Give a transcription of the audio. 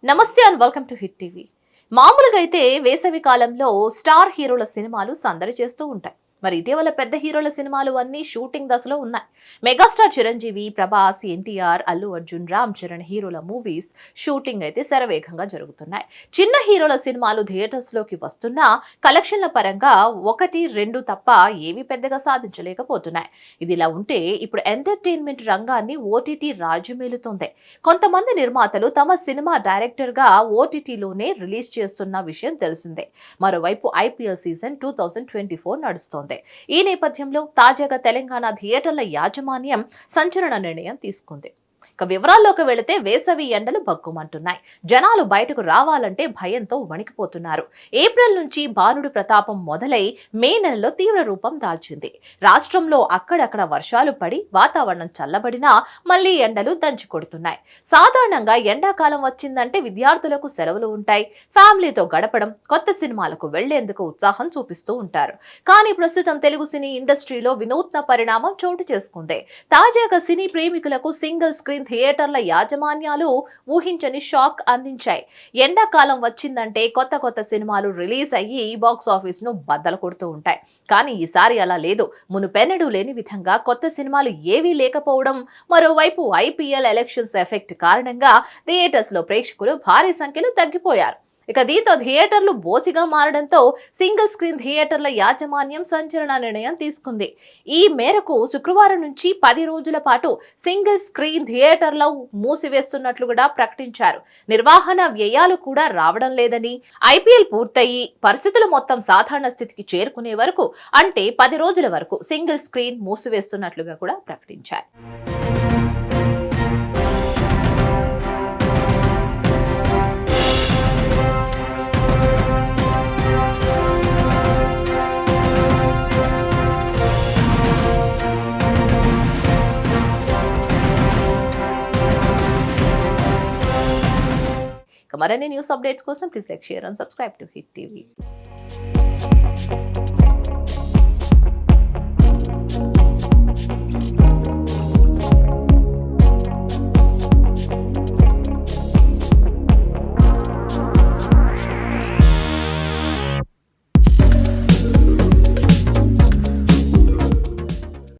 నమస్తే and welcome to hit TV. మామూలుగా అయితే వేసవి కాలంలో స్టార్ హీరోల సినిమాలు సందడి చేస్తూ ఉంటాయి. మరి ఇటీవల పెద్ద హీరోల సినిమాలు అన్ని షూటింగ్ దశలో ఉన్నాయి. మెగాస్టార్ చిరంజీవి, ప్రభాస్, ఎన్టీఆర్, అల్లు అర్జున్, రామ్ చరణ్ హీరోల మూవీస్ షూటింగ్ అయితే శరవేగంగా జరుగుతున్నాయి. చిన్న హీరోల సినిమాలు థియేటర్స్ లోకి వస్తున్నా కలెక్షన్ల పరంగా 1-2 తప్ప ఏవి పెద్దగా సాధించలేకపోతున్నాయి. ఇదిలా ఉంటే ఇప్పుడు ఎంటర్టైన్మెంట్ రంగాన్ని ఓటీటీ రాజ్యమేలుతోంది. కొంతమంది నిర్మాతలు తమ సినిమా డైరెక్టర్ గా ఓటీటీలోనే రిలీజ్ చేస్తున్న విషయం తెలిసిందే. మరోవైపు ఐపీఎల్ సీజన్ 2024 నడుస్తోంది. ఈ నేపథ్యంలో తాజాగా తెలంగాణ థియేటర్ల యాజమాన్యం సంచలన నిర్ణయం తీసుకుంది. ఇక వివరాల్లోకి వెళితే వేసవి ఎండలు బగ్గుమంటున్నాయి. జనాలు బయటకు రావాలంటే భయంతో వణికిపోతున్నారు. ఏప్రిల్ నుంచి బాణుడు ప్రతాపం మొదలై మే నెలలో తీవ్ర రూపం దాల్చింది. రాష్ట్రంలో అక్కడక్కడ వర్షాలు పడి వాతావరణం చల్లబడినా మళ్లీ ఎండలు దంచి కొడుతున్నాయి. సాధారణంగా ఎండాకాలం వచ్చిందంటే విద్యార్థులకు సెలవులు ఉంటాయి. ఫ్యామిలీతో గడపడం, కొత్త సినిమాలకు వెళ్లేందుకు ఉత్సాహం చూపిస్తూ ఉంటారు. కానీ ప్రస్తుతం తెలుగు సినీ ఇండస్ట్రీలో వినూత్న పరిణామం చోటు చేసుకుంది. తాజాగా సినీ ప్రేమికులకు సింగిల్ స్క్రీన్ థియేటర్ల యాజమాన్యాలు ఊహించని షాక్ అందించాయి. ఎండాకాలం వచ్చిందంటే కొత్త సినిమాలు రిలీజ్ అయ్యి బాక్స్ ఆఫీస్ ను బద్దలు కొడుతూ ఉంటాయి. కానీ ఈసారి అలా లేదు. మునుపెన్నడూ లేని విధంగా కొత్త సినిమాలు ఏవీ లేకపోవడం, మరోవైపు ఐపీఎల్ ఎలక్షన్స్ ఎఫెక్ట్ కారణంగా థియేటర్స్ లో ప్రేక్షకులు భారీ సంఖ్యలో తగ్గిపోయారు. ఇక దీంతో థియేటర్లు బోసిగా మారడంతో సింగిల్ స్క్రీన్ థియేటర్ల యాజమాన్యం సంచలన నిర్ణయం తీసుకుంది. ఈ మేరకు శుక్రవారం నుంచి 10 రోజుల పాటు సింగిల్ స్క్రీన్ థియేటర్లు మూసివేస్తున్నట్లు కూడా ప్రకటించారు. నిర్వహణ వ్యయాలు కూడా రావడం లేదని, ఐపీఎల్ పూర్తయి పరిస్థితులు మొత్తం సాధారణ స్థితికి చేరుకునే వరకు, అంటే 10 రోజుల వరకు సింగిల్ స్క్రీన్ మూసివేస్తున్నట్లుగా కూడా ప్రకటించారు. మరిన్ని న్యూస్ అప్డేట్స్ కోసం please like, share and subscribe to hit TV.